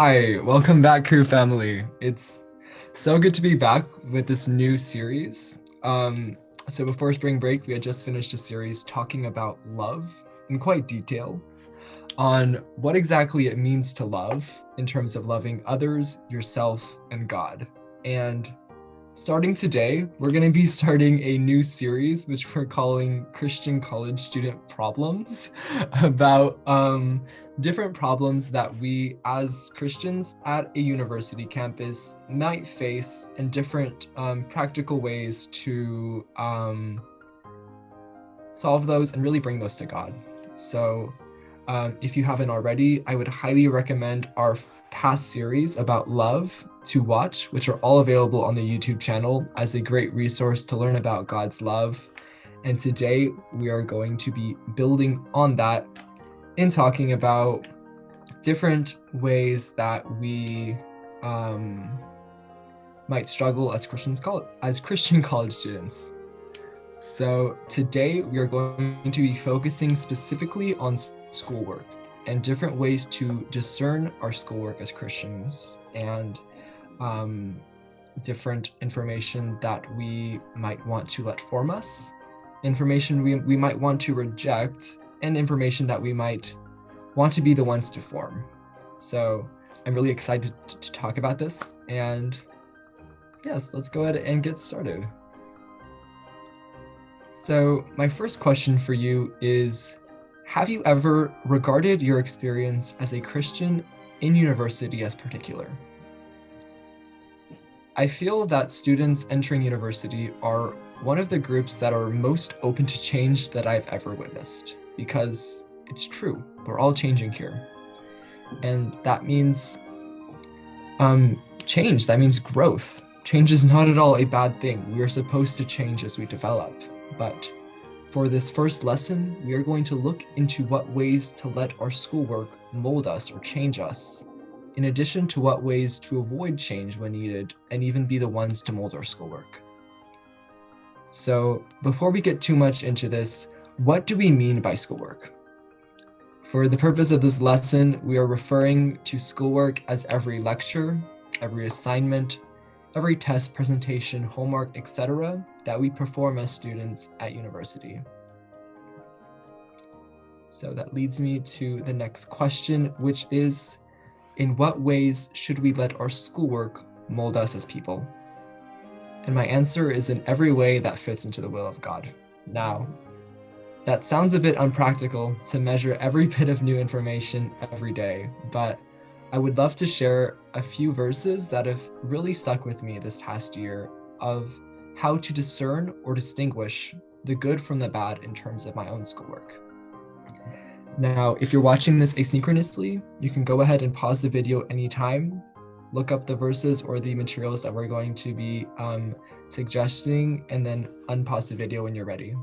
Hi, welcome back, Cru Family. It's so good to be back with this new series. So before spring break, we had just finished a series talking about love in quite detail on what exactly it means to love in terms of loving others, yourself, and God. And starting today, we're going to be starting a new series, which we're calling Christian College Student Problems, about different problems that we as Christians at a university campus might face and different practical ways to solve those and really bring those to God. So if you haven't already, I would highly recommend our past series about love to watch, which are all available on the YouTube channel as a great resource to learn about God's love. And today we are going to be building on that in talking about different ways that we might struggle as Christian college students. So today we are going to be focusing specifically on schoolwork and different ways to discern our schoolwork as Christians and different information that we might want to let form us, information we might want to reject, and information that we might want to be the ones to form. So I'm really excited to talk about this, and yes, let's go ahead and get started. So my first question for you is, have you ever regarded your experience as a Christian in university as particular? I feel that students entering university are one of the groups that are most open to change that I've ever witnessed, because it's true, we're all changing here. And that means change, that means growth. Change is not at all a bad thing. We are supposed to change as we develop. But for this first lesson, we are going to look into what ways to let our schoolwork mold us or change us, in addition to what ways to avoid change when needed and even be the ones to mold our schoolwork. So before we get too much into this, what do we mean by schoolwork? For the purpose of this lesson, we are referring to schoolwork as every lecture, every assignment, every test, presentation, homework, etc. that we perform as students at university. So that leads me to the next question, which is, in what ways should we let our schoolwork mold us as people? And my answer is in every way that fits into the will of God. Now, that sounds a bit unpractical to measure every bit of new information every day, but I would love to share a few verses that have really stuck with me this past year of how to discern or distinguish the good from the bad in terms of my own schoolwork. Now, if you're watching this asynchronously, you can go ahead and pause the video anytime, look up the verses or the materials that we're going to be suggesting, and then unpause the video when you're ready.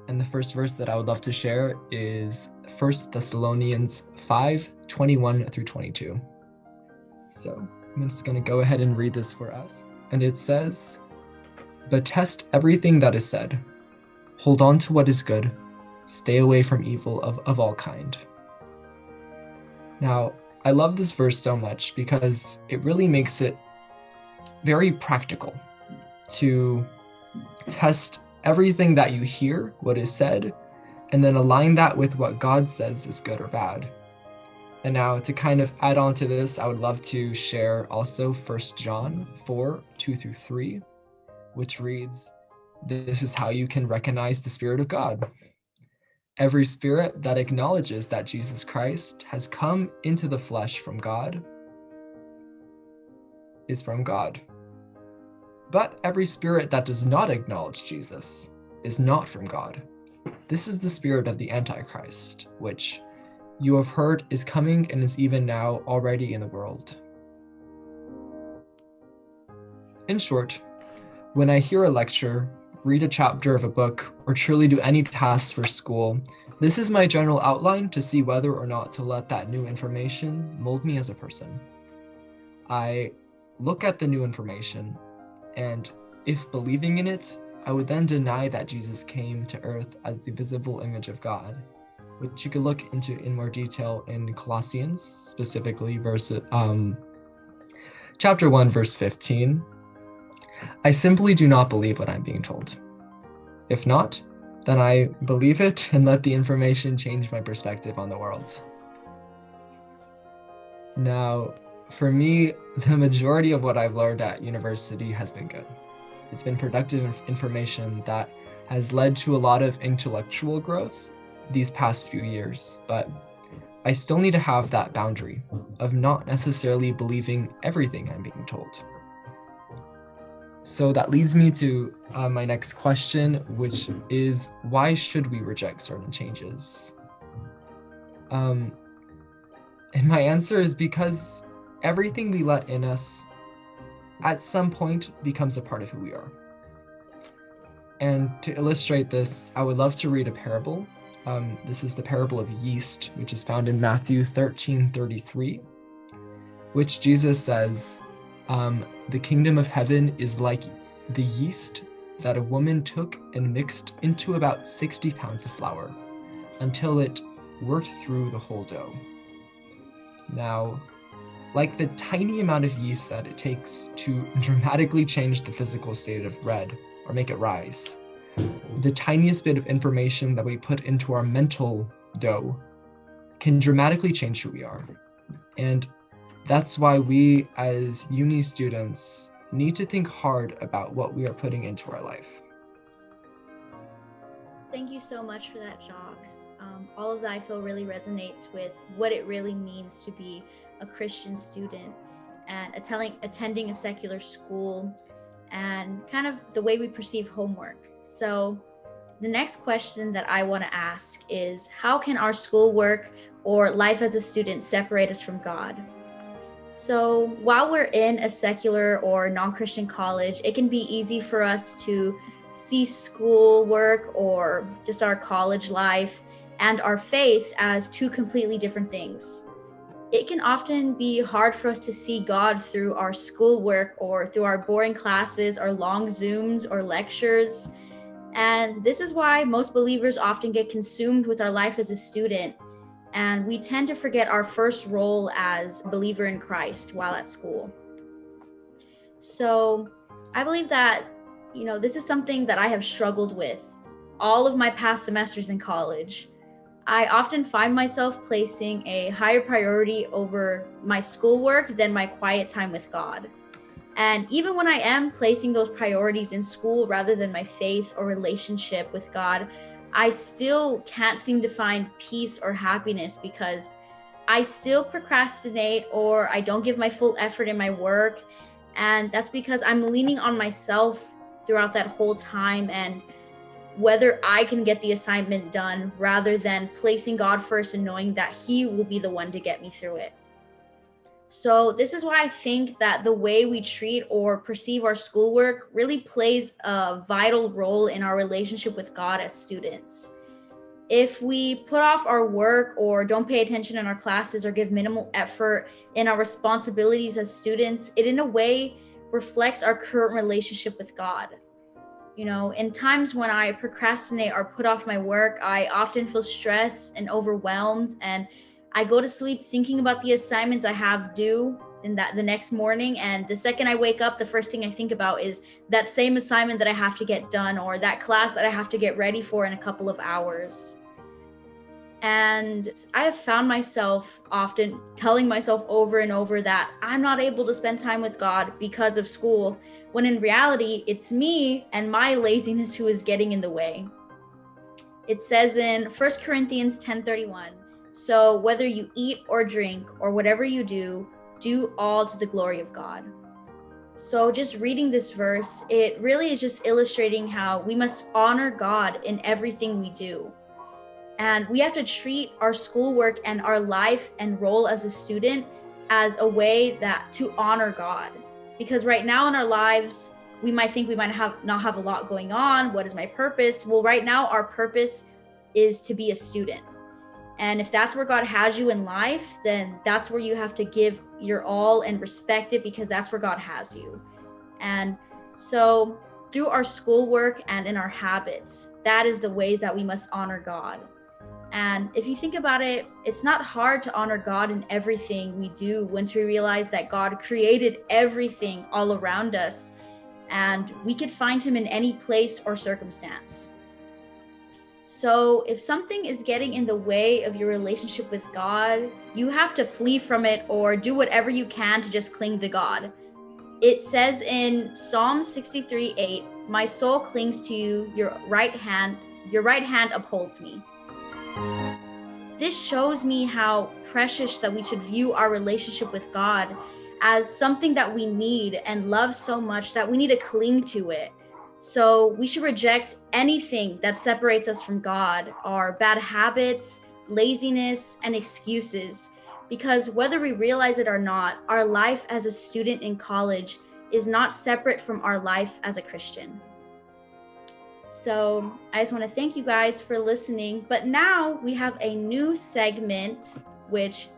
And the first verse that I would love to share is 1 Thessalonians 5:21 through 22. So I'm just going to go ahead and read this for us. And it says, "But test everything that is said. Hold on to what is good. Stay away from evil of all kind." Now, I love this verse so much because it really makes it very practical to test everything that you hear, what is said, and then align that with what God says is good or bad. And now to kind of add on to this, I would love to share also 1 John 4:2 through 3, which reads, "This is how you can recognize the Spirit of God. Every spirit that acknowledges that Jesus Christ has come into the flesh from God is from God. But every spirit that does not acknowledge Jesus is not from God. This is the spirit of the Antichrist, which you have heard is coming and is even now already in the world." In short, when I hear a lecture, read a chapter of a book, or truly do any tasks for school, this is my general outline to see whether or not to let that new information mold me as a person. I look at the new information, and if believing in it, I would then deny that Jesus came to earth as the visible image of God. which you can look into in more detail in Colossians, specifically chapter 1, verse 15. I simply do not believe what I'm being told. If not, then I believe it and let the information change my perspective on the world. Now, for me, the majority of what I've learned at university has been good. It's been productive information that has led to a lot of intellectual growth these past few years, but I still need to have that boundary of not necessarily believing everything I'm being told. So that leads me to my next question, which is, why should we reject certain changes? And my answer is because everything we let in us at some point becomes a part of who we are. And to illustrate this, I would love to read a parable. This is the parable of yeast, which is found in Matthew 13:33, which Jesus says, the kingdom of heaven is like the yeast that a woman took and mixed into about 60 pounds of flour until it worked through the whole dough. Now, like the tiny amount of yeast that it takes to dramatically change the physical state of bread or make it rise, the tiniest bit of information that we put into our mental dough can dramatically change who we are. And that's why we as uni students need to think hard about what we are putting into our life. Thank you so much for that, Jocks. All of that I feel really resonates with what it really means to be a Christian student and attending a secular school and kind of the way we perceive homework. So the next question that I want to ask is, how can our schoolwork or life as a student separate us from God? So while we're in a secular or non-Christian college, it can be easy for us to see schoolwork or just our college life and our faith as two completely different things. It can often be hard for us to see God through our schoolwork or through our boring classes or long Zooms or lectures. And this is why most believers often get consumed with our life as a student. And we tend to forget our first role as a believer in Christ while at school. So I believe that, this is something that I have struggled with all of my past semesters in college. I often find myself placing a higher priority over my schoolwork than my quiet time with God. And even when I am placing those priorities in school rather than my faith or relationship with God, I still can't seem to find peace or happiness because I still procrastinate or I don't give my full effort in my work. And that's because I'm leaning on myself throughout that whole time and whether I can get the assignment done rather than placing God first and knowing that He will be the one to get me through it. So this is why I think that the way we treat or perceive our schoolwork really plays a vital role in our relationship with God as students. If we put off our work or don't pay attention in our classes or give minimal effort in our responsibilities as students, it in a way reflects our current relationship with God. In times when I procrastinate or put off my work, I often feel stressed and overwhelmed, and I go to sleep thinking about the assignments I have due in the next morning. And the second I wake up, the first thing I think about is that same assignment that I have to get done or that class that I have to get ready for in a couple of hours. And I have found myself often telling myself over and over that I'm not able to spend time with God because of school, when in reality, it's me and my laziness who is getting in the way. It says in 1 Corinthians 10:31, so whether you eat or drink or whatever you do, do all to the glory of God. So just reading this verse, it really is just illustrating how we must honor God in everything we do. And we have to treat our schoolwork and our life and role as a student as a way that to honor God. Because right now in our lives, we might think we might not have a lot going on. What is my purpose? Well, right now our purpose is to be a student. And if that's where God has you in life, then that's where you have to give your all and respect it, because that's where God has you. And so through our schoolwork and in our habits, that is the ways that we must honor God. And if you think about it, it's not hard to honor God in everything we do once we realize that God created everything all around us, and we could find him in any place or circumstance. So if something is getting in the way of your relationship with God, you have to flee from it or do whatever you can to just cling to God. It says in Psalm 63:8, "My soul clings to you, your right hand upholds me." This shows me how precious that we should view our relationship with God as something that we need and love so much that we need to cling to it. So we should reject anything that separates us from God, our bad habits, laziness, and excuses, because whether we realize it or not, our life as a student in college is not separate from our life as a Christian. So I just want to thank you guys for listening. But now we have a new segment, which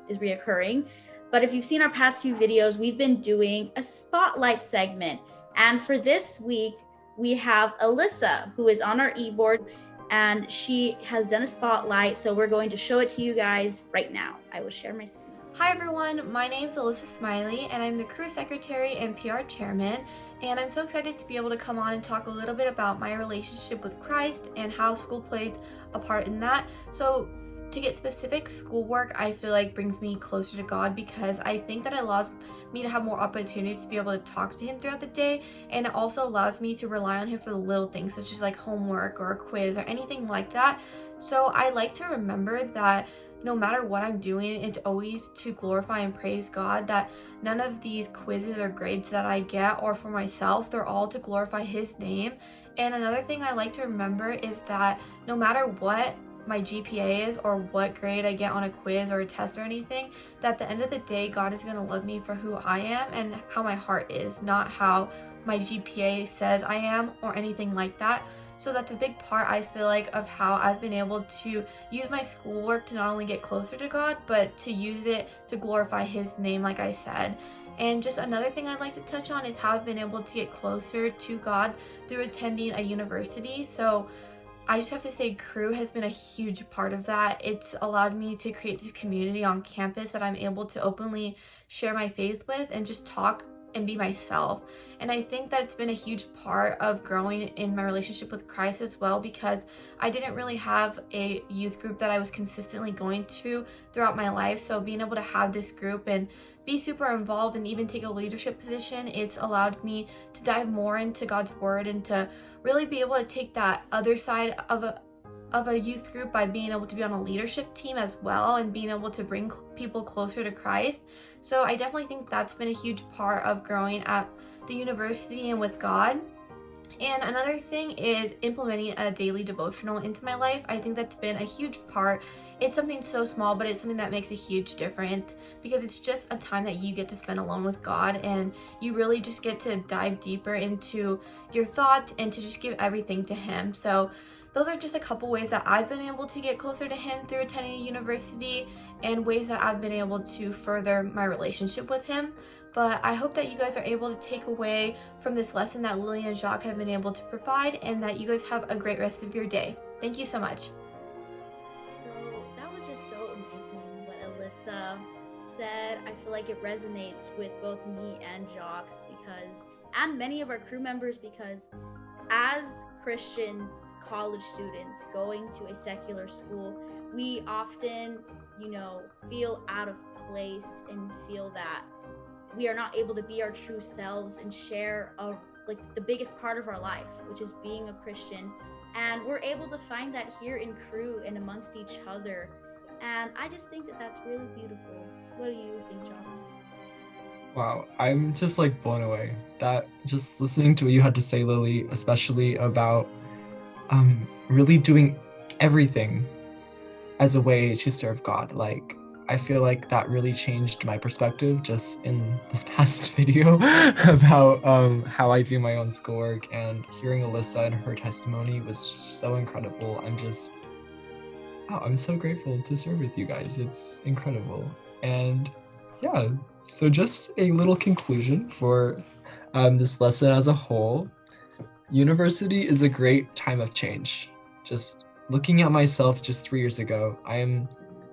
is reoccurring. But if you've seen our past few videos, we've been doing a spotlight segment. And for this week, we have Alyssa, who is on our e-board, and she has done a spotlight. So we're going to show it to you guys right now. I will share my screen. Hi everyone, my name is Alyssa Smiley and I'm the Cru Secretary and PR Chairman, and I'm so excited to be able to come on and talk a little bit about my relationship with Christ and how school plays a part in that. So to get specific, schoolwork I feel like brings me closer to God because I think that it allows me to have more opportunities to be able to talk to him throughout the day, and it also allows me to rely on him for the little things such as like homework or a quiz or anything like that. So I like to remember that no matter what I'm doing, it's always to glorify and praise God, that none of these quizzes or grades that I get or for myself, they're all to glorify his name. And another thing I like to remember is that no matter what my GPA is or what grade I get on a quiz or a test or anything, that at the end of the day, God is going to love me for who I am and how my heart is, not how my GPA says I am or anything like that. So that's a big part, I feel like, of how I've been able to use my schoolwork to not only get closer to God, but to use it to glorify his name, like I said. And just another thing I'd like to touch on is how I've been able to get closer to God through attending a university. So I just have to say Cru has been a huge part of that. It's allowed me to create this community on campus that I'm able to openly share my faith with and just talk and be myself. And I think that it's been a huge part of growing in my relationship with Christ as well, because I didn't really have a youth group that I was consistently going to throughout my life. So being able to have this group and be super involved and even take a leadership position, it's allowed me to dive more into God's word and to really be able to take that other side of a youth group by being able to be on a leadership team as well and being able to bring people closer to Christ. So I definitely think that's been a huge part of growing at the university and with God. And another thing is implementing a daily devotional into my life. I think that's been a huge part. It's something so small, but it's something that makes a huge difference because it's just a time that you get to spend alone with God, and you really just get to dive deeper into your thoughts and to just give everything to him. So those are just a couple ways that I've been able to get closer to him through attending a university and ways that I've been able to further my relationship with him. But I hope that you guys are able to take away from this lesson that Lily and Jacques have been able to provide, and that you guys have a great rest of your day. Thank you so much. So that was just so amazing what Alyssa said. I feel like it resonates with both me and Jacques and many of our crew members, because as Christians, college students going to a secular school, we often, feel out of place and feel that we are not able to be our true selves and share the biggest part of our life, which is being a Christian. And we're able to find that here in Cru and amongst each other. And I just think that that's really beautiful. What do you think, John? Wow, I'm just blown away. That just listening to what you had to say, Lily, especially about really doing everything as a way to serve God. I feel like that really changed my perspective just in this past video about how I view my own schoolwork, and hearing Alyssa and her testimony was just so incredible. I'm so grateful to serve with you guys. It's incredible. And yeah, so just a little conclusion for this lesson as a whole. University is a great time of change. Just looking at myself just 3 years ago, I am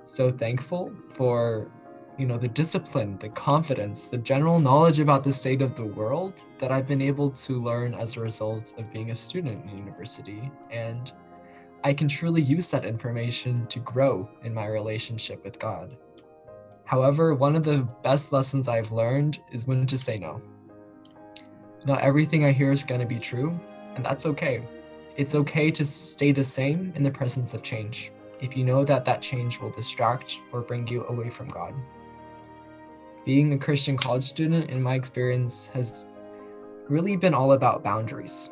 so thankful for, the discipline, the confidence, the general knowledge about the state of the world that I've been able to learn as a result of being a student in university. And I can truly use that information to grow in my relationship with God. However, one of the best lessons I've learned is when to say no. Not everything I hear is going to be true, and that's okay. It's okay to stay the same in the presence of change, if you know that that change will distract or bring you away from God. Being a Christian college student, in my experience, has really been all about boundaries.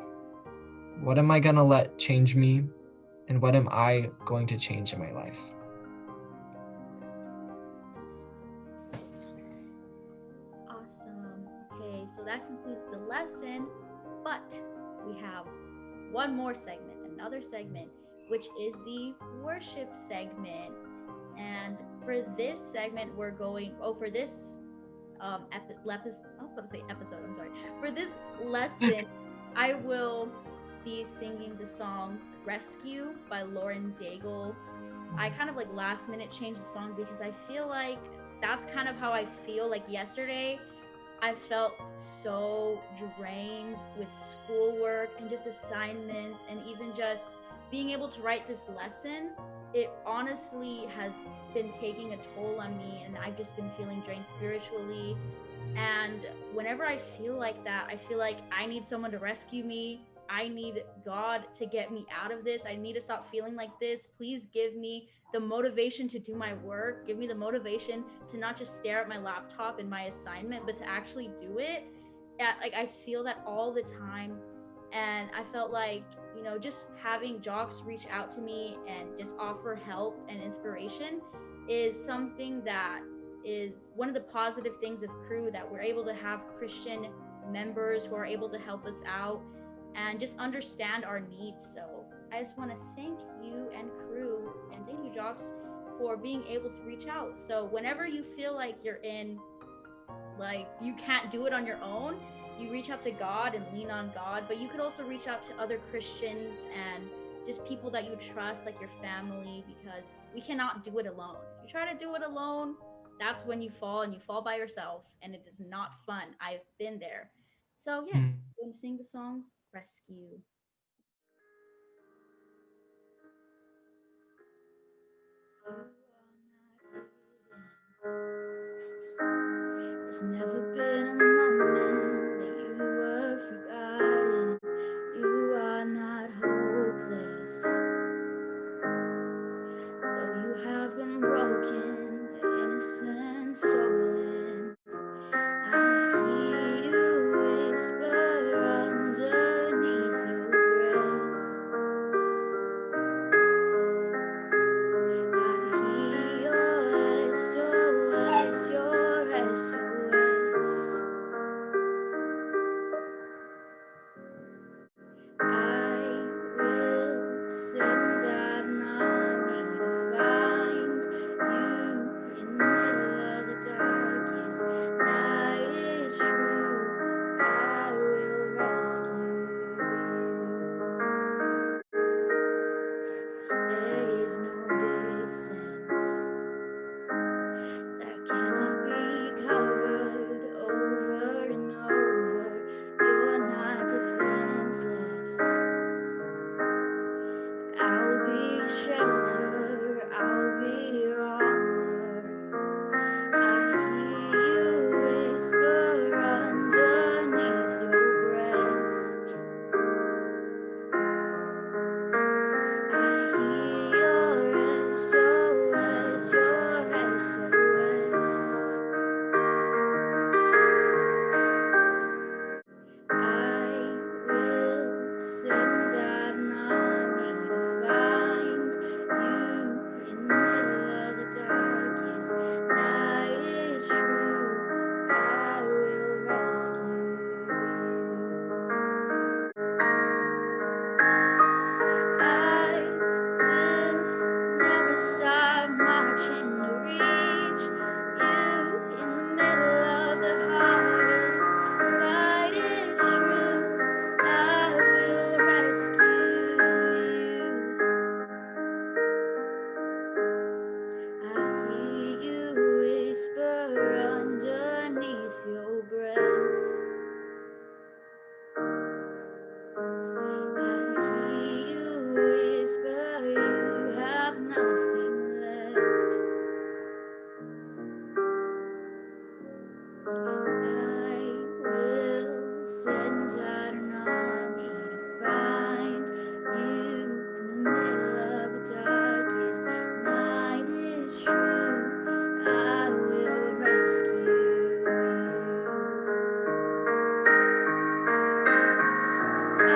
What am I going to let change me, and what am I going to change in my life? Awesome. Okay, so that concludes the lesson, but we have one more segment, another segment, which is the worship segment. And for this segment, we're going, for this I was about to say episode, I'm sorry. For this lesson, I will be singing the song Rescue by Lauren Daigle. I kind of like last minute changed the song because I feel like that's kind of how I feel. Like yesterday, I felt so drained with schoolwork and just assignments and even just being able to write this lesson. It honestly has been taking a toll on me, and I've just been feeling drained spiritually. And whenever I feel like that, I feel like I need someone to rescue me. I need God to get me out of this. I need to stop feeling like this. Please give me the motivation to do my work. Give me the motivation to not just stare at my laptop and my assignment, but to actually do it. Like I feel that all the time. And I felt like, just having jocks reach out to me and just offer help and inspiration is something that is one of the positive things of Cru, that we're able to have Christian members who are able to help us out and just understand our needs. So I just want to thank you and Cru, and thank you, Jocks, for being able to reach out. So whenever you feel like you're in, like you can't do it on your own, you reach out to God and lean on God, but you could also reach out to other Christians and just people that you trust, like your family, because we cannot do it alone. If you try to do it alone, that's when you fall, and you fall by yourself, and it is not fun. I've been there. So yes, I'm going to sing the song Rescue. There's never been a moment that you were forgotten. You are not hopeless. Though you have been broken, your innocence stolen, I hear you whisper underneath your breath. I hear your SOS, your SOS. will send out an army to find you in the middle of the darkest night. Is true, I will rescue you. I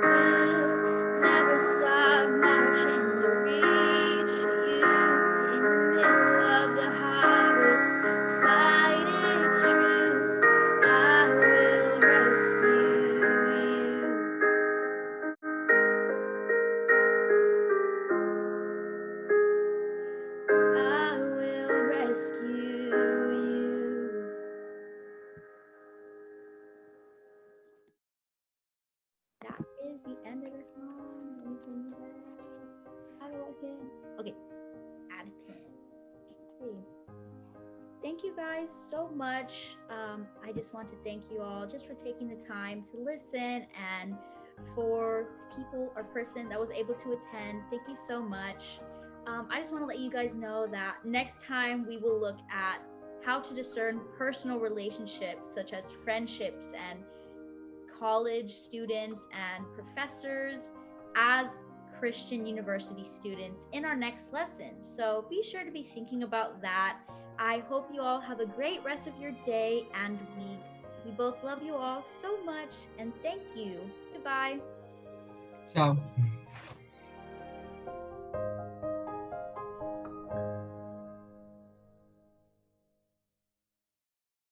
will never stop marching to reach you in the middle of the hardest fight. It's true, I will rescue you. I will rescue you. That is the end of the song. Let me turn you back. How do I pin? Okay, add pin. Okay. Thank you guys so much. I just want to thank you all just for taking the time to listen, and for the people or person that was able to attend, thank you so much. I just want to let you guys know that next time we will look at how to discern personal relationships such as friendships and college students and professors as Christian university students in our next lesson. So be sure to be thinking about that. I hope you all have a great rest of your day and week. We both love you all so much, and thank you. Goodbye. Ciao.